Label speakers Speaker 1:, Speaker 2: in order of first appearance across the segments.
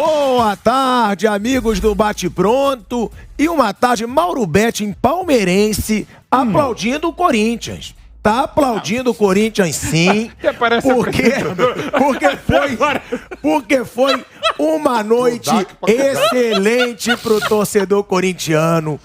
Speaker 1: Boa tarde, amigos do Bate Pronto. E uma tarde, Mauro Betting, palmeirense, aplaudindo o Corinthians. Tá aplaudindo o Corinthians, sim, porque foi uma noite excelente pro torcedor corintiano.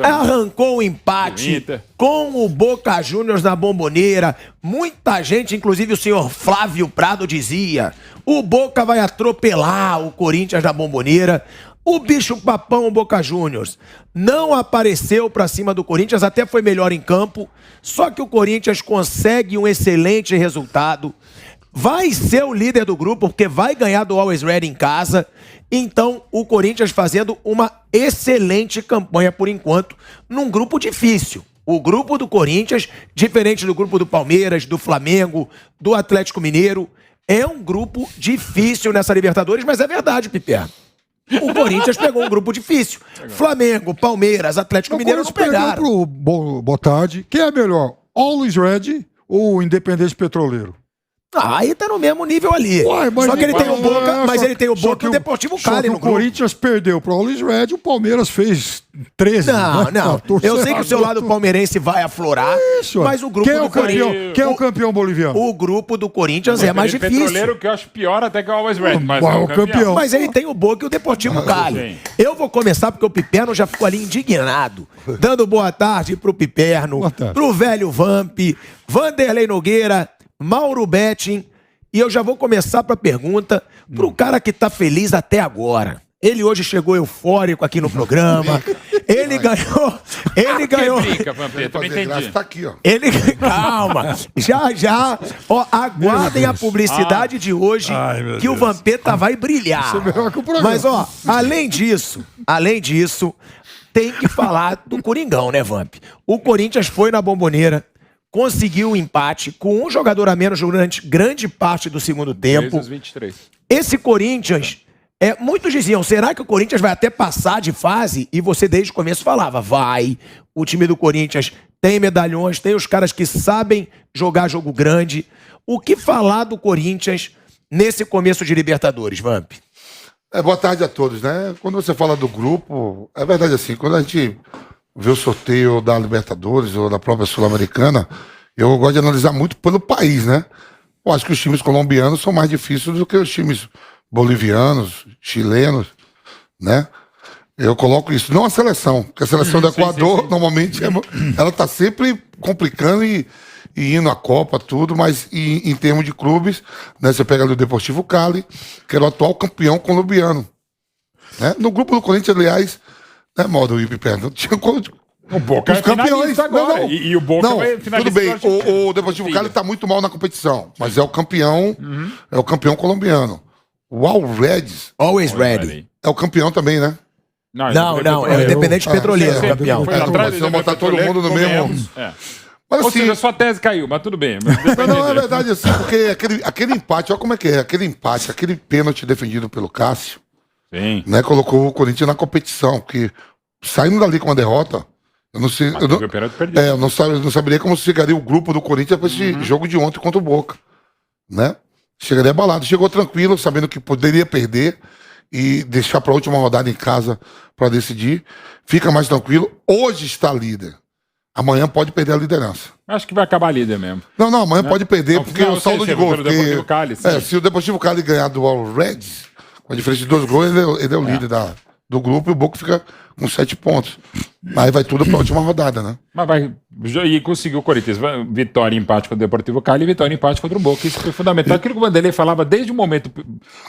Speaker 1: Arrancou o empate com o Boca Juniors na Bomboneira. Muita gente, inclusive o senhor Flávio Prado, dizia: o Boca vai atropelar o Corinthians na Bomboneira. O bicho-papão, o Boca Juniors, não apareceu pra cima do Corinthians, até foi melhor em campo, só que o Corinthians consegue um excelente resultado. Vai ser o líder do grupo, porque vai ganhar do Always Ready em casa. Então, o Corinthians fazendo uma excelente campanha por enquanto, num grupo difícil. O grupo do Corinthians, diferente do grupo do Palmeiras, do Flamengo, do Atlético Mineiro, é um grupo difícil nessa Libertadores, mas é verdade, Piper. O Corinthians pegou um grupo difícil. Flamengo, Palmeiras, Atlético Mineiro não pegaram.
Speaker 2: Boa tarde. Quem é melhor, Always Ready ou Independente Petroleiro?
Speaker 1: Aí tá no mesmo nível ali. Só que ele tem o Boca, mas ele tem o Boca e o Deportivo Cali no grupo.
Speaker 2: O Corinthians perdeu pro Always Ready, o Palmeiras fez 13.
Speaker 1: Não. Eu sei que o seu lado palmeirense vai aflorar, mas o grupo do Corinthians...
Speaker 2: Quem é o campeão boliviano?
Speaker 1: O grupo do Corinthians é mais difícil.
Speaker 3: Petroleiro, que eu acho pior até que o Always Ready, mas
Speaker 2: é o campeão.
Speaker 1: Mas ele tem o Boca e o Deportivo Cali. Eu vou começar porque o Piperno já ficou ali indignado, dando boa tarde pro Piperno, pro velho Vamp, Vanderlei Nogueira, Mauro Betting. E eu já vou começar para a pergunta pro cara que tá feliz até agora. Ele hoje chegou eufórico aqui no programa. Ele ganhou.
Speaker 3: Brinca, Vampeta, não entendi.
Speaker 2: Tá aqui, ó.
Speaker 1: Calma. Já. Ó, aguardem a publicidade de hoje, que o Vampeta vai brilhar. Mas, ó, além disso, tem que falar do Coringão, né, Vamp? O Corinthians foi na Bomboneira, conseguiu um empate com um jogador a menos durante grande parte do segundo tempo.
Speaker 3: 23.
Speaker 1: Esse Corinthians, muitos diziam, será que o Corinthians vai até passar de fase? E você desde o começo falava, vai. O time do Corinthians tem medalhões, tem os caras que sabem jogar jogo grande. O que falar do Corinthians nesse começo de Libertadores, Vamp?
Speaker 4: Boa tarde a todos, né? Quando você fala do grupo, é verdade assim, quando a gente ver o sorteio da Libertadores ou da própria Sul-Americana, eu gosto de analisar muito pelo país, né? Eu acho que os times colombianos são mais difíceis do que os times bolivianos, chilenos, né? Eu coloco isso, não a seleção, porque a seleção do Equador, normalmente, ela tá sempre complicando e indo à Copa, tudo, mas em termos de clubes, né? Você pega ali o Deportivo Cali, que era o atual campeão colombiano, né? No grupo do Corinthians, aliás, modo Ipiperno.
Speaker 3: O Boca
Speaker 4: os campeões
Speaker 3: agora. Não. E o Boca vai finalizar.
Speaker 4: Tudo bem, o Deportivo Cali tá muito mal na competição, mas é o campeão, é o campeão colombiano. O
Speaker 1: Always Ready.
Speaker 4: É o campeão também, né?
Speaker 1: Não, é o Independente Petroleiro, o campeão.
Speaker 4: Se eu botar todo mundo no mesmo...
Speaker 3: Mas, ou seja, sua tese caiu, mas tudo bem.
Speaker 4: Não, é verdade assim, porque aquele empate, olha como é que é, aquele empate, aquele pênalti defendido pelo Cássio,
Speaker 3: sim,
Speaker 4: né, colocou o Corinthians na competição, porque saindo dali com uma derrota, eu não sei, eu não saberia como chegaria o grupo do Corinthians para esse jogo de ontem contra o Boca, né? Chegaria abalado, chegou tranquilo, sabendo que poderia perder e deixar para a última rodada em casa para decidir, fica mais tranquilo. Hoje está líder. Amanhã pode perder a liderança.
Speaker 3: Acho que vai acabar líder mesmo.
Speaker 4: Não, amanhã pode perder, porque o saldo de gols.
Speaker 3: Cali,
Speaker 4: se o Deportivo Cali ganhar do All Reds, com a diferença de 2 gols, ele é o líder do grupo e o Boca fica com 7 pontos. Aí vai tudo para a última rodada, né?
Speaker 3: Mas e conseguiu o Corinthians. Vitória e empate contra o Deportivo Cali e vitória e empate contra o Boca. Isso foi fundamental. Aquilo que o Vanderlei falava desde um momento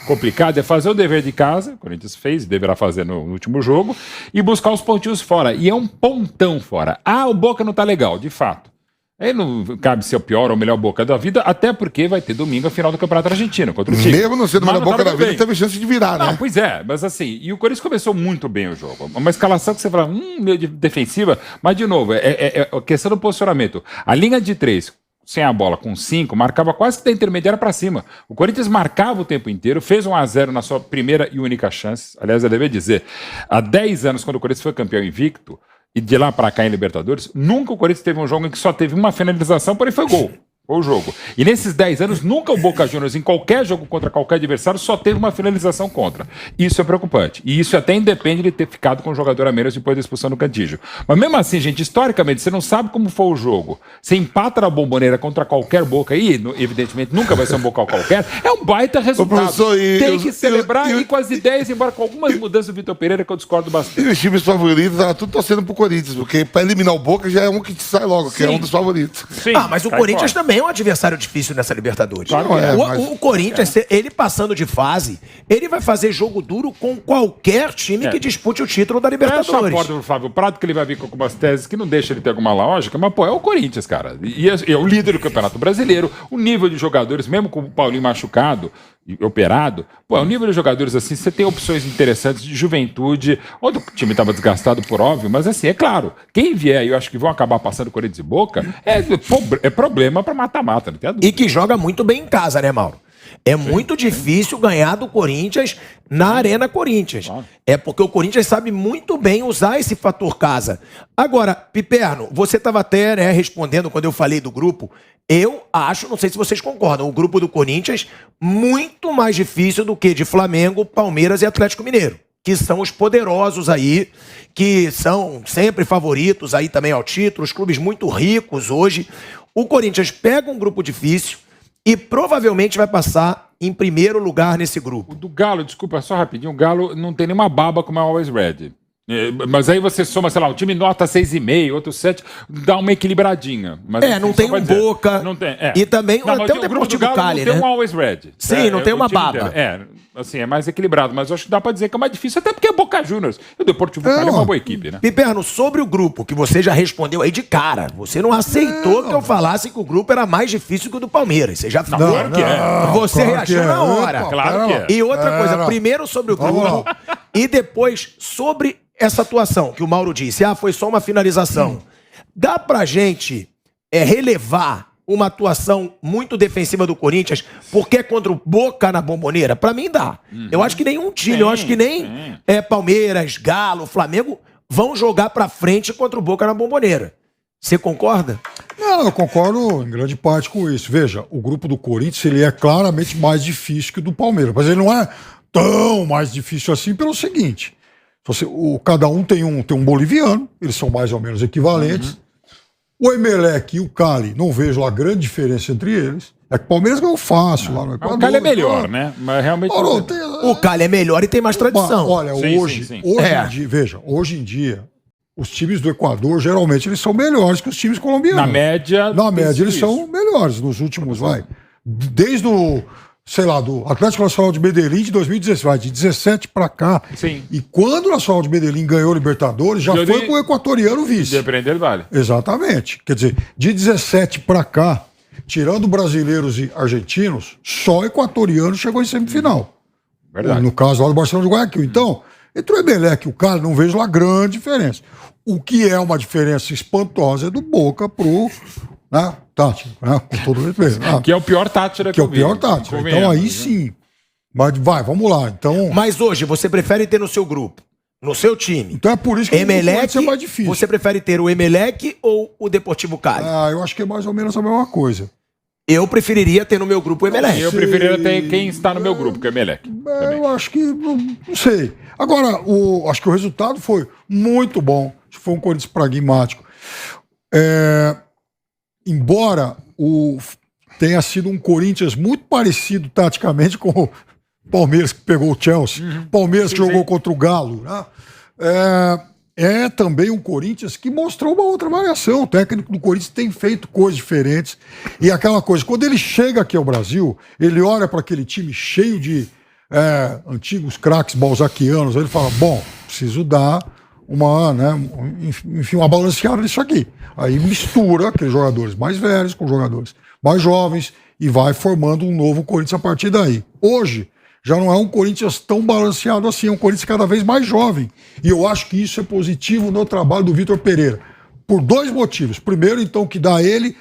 Speaker 3: complicado é fazer o dever de casa, o Corinthians fez, deverá fazer no último jogo, e buscar os pontinhos fora. E é um pontão fora. O Boca não tá legal, de fato. Aí não cabe ser o pior ou o melhor Boca da vida, até porque vai ter domingo a final do Campeonato Argentino contra o Tigre.
Speaker 4: Mesmo não sendo o melhor Boca da vida, teve chance de virar, né?
Speaker 3: Pois é, mas assim, e o Corinthians começou muito bem o jogo. Uma escalação que você fala, meio defensiva, mas de novo, é a questão do posicionamento. A linha de 3, sem a bola, com 5, marcava quase que da intermediária para cima. O Corinthians marcava o tempo inteiro, fez 1-0 na sua primeira e única chance. Aliás, eu deveria dizer, há 10 anos, quando o Corinthians foi campeão invicto, e de lá para cá em Libertadores, nunca o Corinthians teve um jogo em que só teve uma finalização, porém foi gol. Foi o jogo. E nesses 10 anos, nunca o Boca Juniors, em qualquer jogo contra qualquer adversário, só teve uma finalização contra. Isso é preocupante. E isso até independe de ter ficado com um jogador a menos depois da expulsão do Cantígio. Mas mesmo assim, gente, historicamente, você não sabe como foi o jogo. Você empata na Bombonera contra qualquer Boca, e evidentemente nunca vai ser um Boca qualquer, é um baita resultado. Tem que celebrar e ir com as ideias, embora com algumas mudanças do Vitor Pereira que eu discordo bastante.
Speaker 4: E os times favoritos, estavam tudo torcendo pro Corinthians, porque pra eliminar o Boca já é um que sai logo, que é um dos favoritos.
Speaker 3: Sim,
Speaker 1: mas o Corinthians também é um adversário difícil nessa Libertadores.
Speaker 4: Claro que é,
Speaker 1: o Corinthians, ele passando de fase, ele vai fazer jogo duro com qualquer time que dispute o título da Libertadores.
Speaker 3: Fecha a porta do Flávio Prado, que ele vai vir com algumas teses que não deixa ele ter alguma lógica, mas, pô, é o Corinthians, cara. E é o líder do Campeonato Brasileiro, o nível de jogadores, mesmo com o Paulinho machucado e operado, pô, é um nível de jogadores assim, você tem opções interessantes de juventude, onde o time estava desgastado por óbvio, mas assim, é claro, quem vier, eu acho que vão acabar passando Corinthians e Boca, é problema para mata-mata, não tem a dúvida.
Speaker 1: E que joga muito bem em casa, né, Mauro? É muito difícil ganhar do Corinthians na Arena Corinthians. É porque o Corinthians sabe muito bem usar esse fator casa. Agora, Piperno, você estava até respondendo quando eu falei do grupo. Eu acho, não sei se vocês concordam, o grupo do Corinthians muito mais difícil do que de Flamengo, Palmeiras e Atlético Mineiro, que são os poderosos aí, que são sempre favoritos aí também ao título, os clubes muito ricos hoje. O Corinthians pega um grupo difícil e provavelmente vai passar em primeiro lugar nesse grupo.
Speaker 3: O do Galo, desculpa, só rapidinho, o Galo não tem nenhuma baba como é Always Ready. Mas aí você soma, sei lá, um time nota 6,5, outro 7, dá uma equilibradinha. Mas,
Speaker 1: não tem um Boca.
Speaker 3: Não tem,
Speaker 1: E também
Speaker 3: não,
Speaker 1: até o Deportivo Cali, né?
Speaker 3: Não tem um Always Ready.
Speaker 1: Sim, não tem uma baba.
Speaker 3: Assim, é mais equilibrado, mas eu acho que dá pra dizer que é mais difícil, até porque é Boca Juniors. E o Deportivo Cali é uma boa equipe, né?
Speaker 1: Piperno, sobre o grupo, que você já respondeu aí de cara, você não aceitou que eu falasse que o grupo era mais difícil que o do Palmeiras. Você já falou.
Speaker 3: Claro que é.
Speaker 1: Você reagiu na hora.
Speaker 3: Claro que é.
Speaker 1: E outra coisa, primeiro sobre o grupo e depois sobre essa atuação que o Mauro disse. Foi só uma finalização. Dá pra gente relevar uma atuação muito defensiva do Corinthians, porque é contra o Boca na Bombonera? Pra mim dá. Eu acho que nenhum time, eu acho que nem Palmeiras, Galo, Flamengo vão jogar pra frente contra o Boca na Bombonera. Você concorda?
Speaker 2: Não, eu concordo em grande parte com isso. Veja, o grupo do Corinthians ele é claramente mais difícil que o do Palmeiras, mas ele não é tão mais difícil assim pelo seguinte: cada um tem um boliviano, eles são mais ou menos equivalentes. O Emelec e o Cali, não vejo lá grande diferença entre eles. É que o Palmeiras ganhou fácil lá no Equador.
Speaker 3: O Cali é melhor, né? Mas realmente.
Speaker 1: O Cali é melhor e tem mais tradição.
Speaker 2: Olha, hoje em dia, veja, hoje em dia, os times do Equador, geralmente, eles são melhores que os times colombianos.
Speaker 3: Na média,
Speaker 2: eles são melhores nos últimos, desde o, do Atlético Nacional de Medellín de 2016, de 17 pra cá.
Speaker 3: Sim.
Speaker 2: E quando o Nacional de Medellín ganhou o Libertadores, já foi com o equatoriano vice.
Speaker 3: Dependendo, ele vale.
Speaker 2: Exatamente. Quer dizer, de 17 pra cá, tirando brasileiros e argentinos, só o equatoriano chegou em semifinal.
Speaker 3: Verdade.
Speaker 2: No caso lá do Barcelona de Guayaquil. Então, entre o Emelec e o Cali, não vejo lá grande diferença. O que é uma diferença espantosa é do Boca pro Táchira, com todo respeito.
Speaker 3: Que é o pior Táchira
Speaker 2: que é o pior Táchira. Então aí sim. Mas vamos lá. Então...
Speaker 1: Mas hoje, você prefere ter no seu grupo, no seu time?
Speaker 2: Então é por isso que
Speaker 1: Emelec,
Speaker 2: é mais difícil.
Speaker 1: Você prefere ter o Emelec ou o Deportivo Cali?
Speaker 2: Eu acho que é mais ou menos a mesma coisa.
Speaker 1: Eu preferiria ter no meu grupo o Emelec.
Speaker 3: Eu preferiria ter quem está no meu grupo, que é o Emelec.
Speaker 2: Eu acho que... Não sei. Agora, acho que o resultado foi muito bom. Acho que foi um Corinthians pragmático. Embora tenha sido um Corinthians muito parecido taticamente com o Palmeiras, que pegou o Chelsea, Palmeiras que jogou contra o Galo, né? É também um Corinthians que mostrou uma outra variação. O técnico do Corinthians tem feito coisas diferentes. E aquela coisa, quando ele chega aqui ao Brasil, ele olha para aquele time cheio de antigos craques balzaquianos, ele fala, preciso dar uma balanceada nisso aqui. Aí mistura aqueles jogadores mais velhos com jogadores mais jovens e vai formando um novo Corinthians a partir daí. Hoje, já não é um Corinthians tão balanceado assim, é um Corinthians cada vez mais jovem. E eu acho que isso é positivo no trabalho do Vitor Pereira. Por dois motivos. Primeiro, então, que dá a ele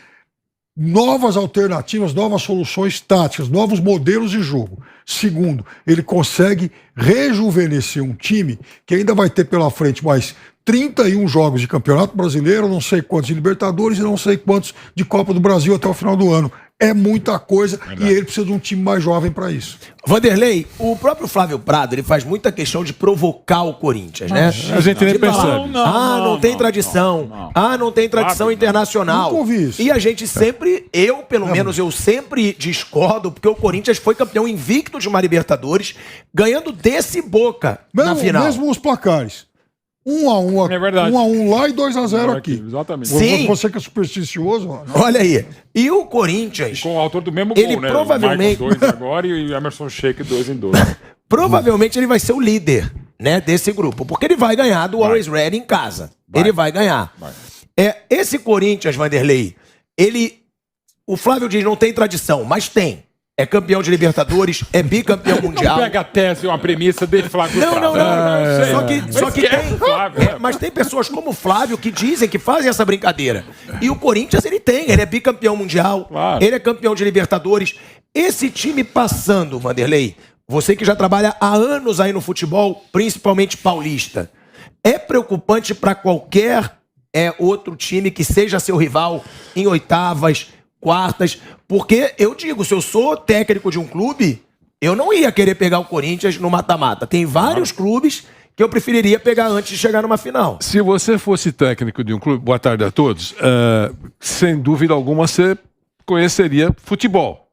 Speaker 2: novas alternativas, novas soluções táticas, novos modelos de jogo. Segundo, ele consegue rejuvenescer um time que ainda vai ter pela frente mais 31 jogos de Campeonato Brasileiro, não sei quantos de Libertadores e não sei quantos de Copa do Brasil até o final do ano. É muita coisa e ele precisa de um time mais jovem para isso.
Speaker 1: Vanderlei, o próprio Flávio Prado, ele faz muita questão de provocar o Corinthians, né?
Speaker 5: A gente nem percebe.
Speaker 1: Não tem tradição. Não tem tradição internacional.
Speaker 2: Nunca ouvi isso.
Speaker 1: E a gente sempre, pelo menos, eu sempre discordo, porque o Corinthians foi campeão invicto de uma Libertadores, ganhando desse Boca na final.
Speaker 2: Mesmo os placares. 1-1 aqui,
Speaker 3: É verdade.
Speaker 2: 1-1 lá e 2-0 aqui.
Speaker 3: Exatamente.
Speaker 1: Sim.
Speaker 2: Você que é supersticioso, ó.
Speaker 1: Olha aí. E o Corinthians...
Speaker 3: Com o autor do mesmo
Speaker 1: Ele
Speaker 3: gol, né?
Speaker 1: provavelmente-
Speaker 3: O Michael 2 agora e o Emerson Sheik 2 em 2.
Speaker 1: Provavelmente ele vai ser o líder, né, desse grupo, porque ele vai ganhar do Always Ready em casa. Ele vai ganhar. Esse Corinthians, Vanderlei, o Flávio diz não tem tradição, mas tem. É campeão de Libertadores, é bicampeão mundial.
Speaker 3: Pega a tese, uma premissa de Flávio
Speaker 1: Não.
Speaker 3: Prado.
Speaker 1: Só que tem. Mas tem pessoas como o Flávio que dizem que fazem essa brincadeira. E o Corinthians, ele é bicampeão mundial,
Speaker 3: Claro.
Speaker 1: ele é campeão de Libertadores. Esse time passando, Vanderlei, você que já trabalha há anos aí no futebol, principalmente paulista, é preocupante para qualquer outro time que seja seu rival em oitavas, quartas, porque eu digo, se eu sou técnico de um clube, eu não ia querer pegar o Corinthians no mata-mata. Tem vários clubes que eu preferiria pegar antes de chegar numa final.
Speaker 5: Se você fosse técnico de um clube, boa tarde a todos, sem dúvida alguma você conheceria futebol.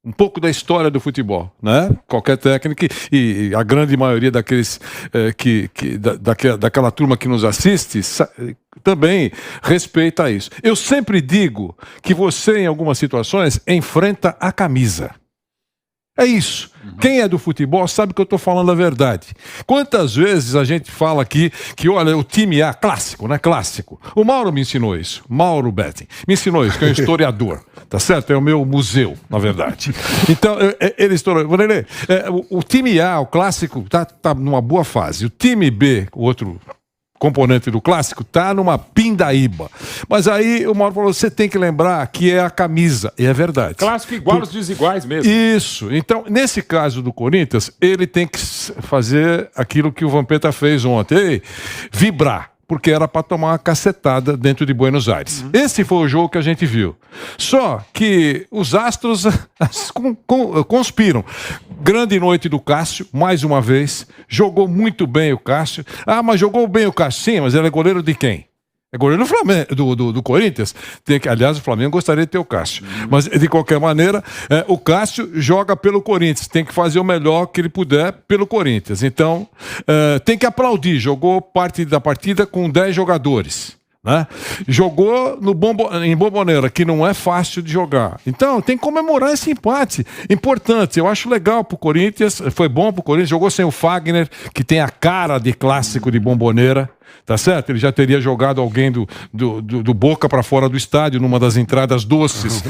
Speaker 5: Um pouco da história do futebol, né? Qualquer técnico e a grande maioria daqueles daquela turma que nos assiste também respeita isso. Eu sempre digo que você, em algumas situações, enfrenta a camisa. É isso. Quem é do futebol sabe que eu estou falando a verdade. Quantas vezes a gente fala aqui que, olha, o time A, clássico, né? Clássico. O Mauro me ensinou isso. Mauro Betting me ensinou isso, que é um historiador. Tá certo? É o meu museu, na verdade. Então, ele estourou. O time A, o clássico, tá numa boa fase. O time B, o outro componente do clássico, tá numa pindaíba. Mas aí o Mauro falou, você tem que lembrar que é a camisa. E é verdade.
Speaker 3: Clássico igual aos desiguais mesmo.
Speaker 5: Isso. Então, nesse caso do Corinthians, ele tem que fazer aquilo que o Vampeta fez ontem, vibrar. Porque era para tomar uma cacetada dentro de Buenos Aires. Esse foi o jogo que a gente viu. Só que os astros conspiram. Grande noite do Cássio, mais uma vez. Jogou muito bem o Cássio. Mas jogou bem o Cássio, sim, mas ele é goleiro de quem? É goleiro do Flamengo, do Corinthians. Aliás, o Flamengo gostaria de ter o Cássio. Mas, de qualquer maneira, o Cássio joga pelo Corinthians. Tem que fazer o melhor que ele puder pelo Corinthians. Então, tem que aplaudir. Jogou parte da partida com 10 jogadores. Né? Jogou em Bomboneira, que não é fácil de jogar. Então, tem que comemorar esse empate. Importante. Eu acho legal pro Corinthians. Foi bom pro Corinthians. Jogou sem o Fagner, que tem a cara de clássico de Bomboneira. Tá certo? Ele já teria jogado alguém do Boca para fora do estádio, numa das entradas doces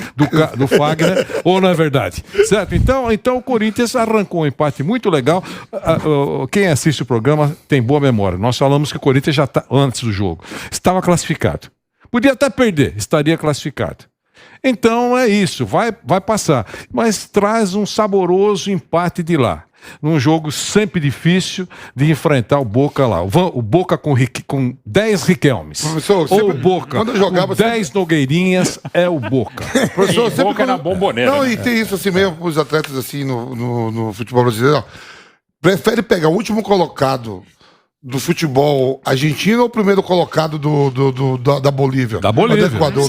Speaker 5: do Fagner, ou não é verdade? Certo? Então o Corinthians arrancou um empate muito legal. Quem assiste o programa tem boa memória. Nós falamos que o Corinthians já antes do jogo estava classificado. Podia até perder, estaria classificado. Então é isso, vai passar. Mas traz um saboroso empate de lá. Num jogo sempre difícil de enfrentar o Boca lá. O Boca com 10 Riquelmes.
Speaker 4: Professor,
Speaker 5: ou o Boca
Speaker 4: quando eu jogava,
Speaker 5: com 10 Nogueirinhas é o Boca.
Speaker 4: Professor, sempre
Speaker 3: Boca na Bomboneira.
Speaker 4: Não,
Speaker 3: né?
Speaker 4: e tem isso assim mesmo com os atletas assim no futebol brasileiro. Ó. Prefere pegar o último colocado do futebol argentino ou o primeiro colocado da Bolívia?
Speaker 5: Da Bolívia.
Speaker 4: Do Equador.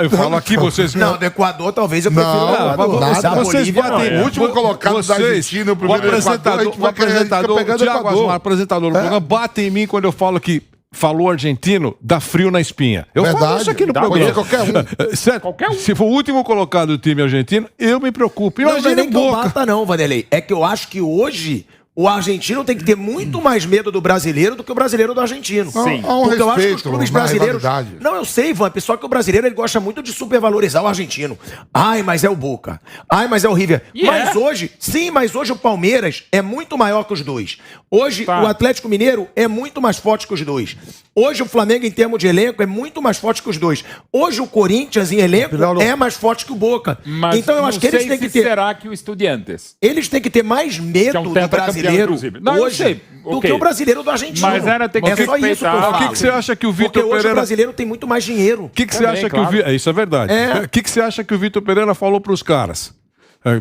Speaker 5: Eu falo aqui, vocês...
Speaker 1: Não, do Equador talvez eu prefiro o Equador.
Speaker 4: nada.
Speaker 1: Da
Speaker 5: Vocês
Speaker 1: Bolívia,
Speaker 5: batem
Speaker 1: não.
Speaker 4: O último colocado da Argentina, o primeiro do Equador, a gente
Speaker 5: o
Speaker 4: vai
Speaker 5: apresentador,
Speaker 4: pegando
Speaker 5: Thiago
Speaker 4: Equador.
Speaker 5: Asmar, apresentador do programa, bate em mim quando eu falo que falou argentino, dá frio na espinha. Eu falo
Speaker 4: Verdade.
Speaker 5: isso aqui no
Speaker 4: Dá,
Speaker 5: programa.
Speaker 4: pode ser qualquer um.
Speaker 5: Certo?
Speaker 3: Qualquer um.
Speaker 5: Se for o último colocado do time argentino, eu me preocupo.
Speaker 1: Não é
Speaker 5: Imagina
Speaker 1: nem
Speaker 5: o
Speaker 1: que eu
Speaker 5: Boca.
Speaker 1: bata não, Vanderlei. É que eu acho que hoje o argentino tem que ter muito mais medo do brasileiro do que o brasileiro do argentino.
Speaker 4: Sim. Há um
Speaker 1: Porque eu acho que os
Speaker 4: respeito,
Speaker 1: clubes
Speaker 4: uma
Speaker 1: brasileiros...
Speaker 4: rivalidade.
Speaker 1: Não, eu sei, Ivan, só que o brasileiro ele gosta muito de supervalorizar o argentino. Ai, mas é o Boca. Ai, mas é o River. Mas hoje, sim, mas hoje o Palmeiras é muito maior que os dois. Hoje o Atlético Mineiro é muito mais forte que os dois. Hoje o Flamengo, em termos de elenco, é muito mais forte que os dois. Hoje o Corinthians, em elenco, é mais forte que o Boca.
Speaker 3: Mas
Speaker 1: Então eu acho que eles têm que ter...
Speaker 3: será que o Estudiantes?
Speaker 1: Eles têm que ter mais medo do brasileiro hoje do que o brasileiro do argentino.
Speaker 3: Mas era ter que
Speaker 1: só isso que eu falo.
Speaker 5: O que você acha que o Vitor
Speaker 1: Porque hoje
Speaker 5: Pereira...
Speaker 1: o brasileiro tem muito mais dinheiro.
Speaker 5: O que você acha que o Vitor... Isso é verdade. O que você acha que o Vitor Pereira falou para os caras?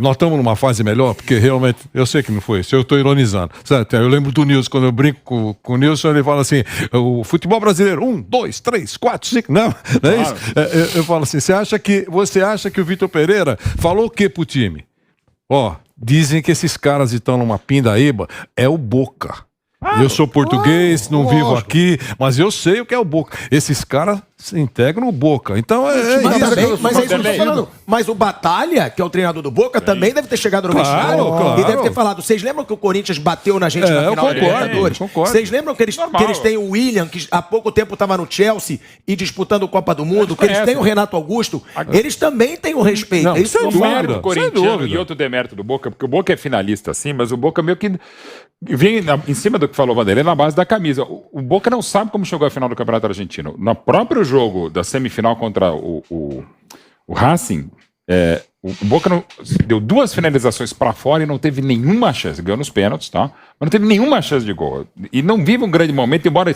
Speaker 5: Nós estamos numa fase melhor, porque realmente, eu sei que não foi isso, eu estou ironizando. Certo? Eu lembro do Nilson, quando eu brinco com o Nilson, ele fala assim, o futebol brasileiro, 1, 2, 3, 4, 5, não é isso? Eu falo assim, você acha que o Vitor Pereira falou o que pro time? Ó, dizem que esses caras estão numa pindaíba, é o Boca. Eu sou português, não vivo aqui, mas eu sei o que é o Boca. Esses caras se integram no Boca. Então
Speaker 1: mas é isso que eu tô falando. Mas o Batalha, que é o treinador do Boca, também deve ter chegado no vestiário e deve ter falado. Vocês lembram que o Corinthians bateu na gente na final da Libertadores? Vocês lembram que eles têm o William, que há pouco tempo estava no Chelsea e disputando a Copa do Mundo, que eles têm o Renato Augusto? Eles também têm o respeito.
Speaker 3: Não,
Speaker 1: isso é
Speaker 3: o mérito do corintiano e outro demérito do Boca, porque o Boca é finalista, sim, mas o Boca meio que vem em cima do que falou o Vanderlei na base da camisa. O Boca não sabe como chegou à final do Campeonato Argentino. No próprio jogo da semifinal contra o Racing, o Boca deu 2 finalizações para fora e não teve nenhuma chance. Ganhou nos pênaltis, tá? Mas não teve nenhuma chance de gol. E não vive um grande momento, embora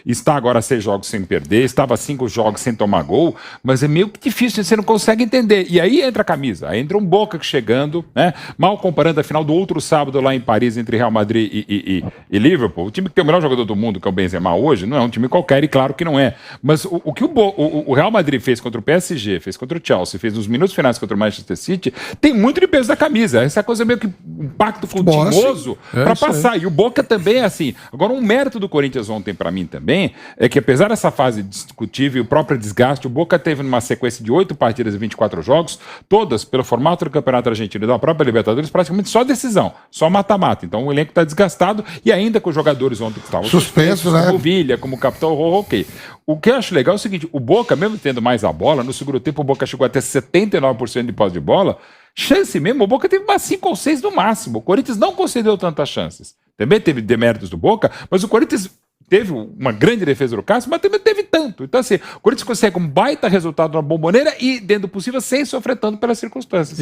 Speaker 3: está agora 6 jogos sem perder, estava 5 jogos sem tomar gol, mas é meio que difícil, você não consegue entender. E aí entra a camisa, aí entra um Boca chegando, né? Mal comparando a final do outro sábado lá em Paris, entre Real Madrid e Liverpool. O time que tem o melhor jogador do mundo, que é o Benzema hoje, não é um time qualquer, e claro que não é. Mas o que o Real Madrid fez contra o PSG, fez contra o Chelsea, fez nos minutos finais contra o Manchester City, tem muito de peso da camisa. Essa coisa meio que um pacto continuoso para passar. E o Boca também é assim. Agora, um mérito do Corinthians ontem para mim também é que, apesar dessa fase discutível e o próprio desgaste, o Boca teve numa sequência de 8 partidas e 24 jogos, todas pelo formato do Campeonato Argentino e da própria Libertadores, praticamente só decisão, só mata-mata. Então o elenco está desgastado e ainda com os jogadores ontem que estavam
Speaker 4: suspensos, né?
Speaker 3: Como o Villa, como o Capitão ok. O que eu acho legal é o seguinte, o Boca, mesmo tendo mais a bola, no segundo tempo o Boca chegou até 79% de posse de bola, chance mesmo, o Boca teve umas 5 ou 6 no máximo. O Corinthians não concedeu tantas chances. Também teve deméritos do Boca, mas o Corinthians teve uma grande defesa do Cássio, mas também teve tanto. Então, assim, o Corinthians consegue um baita resultado na Bombonera e, dentro do possível, sem sofrer tanto pelas circunstâncias.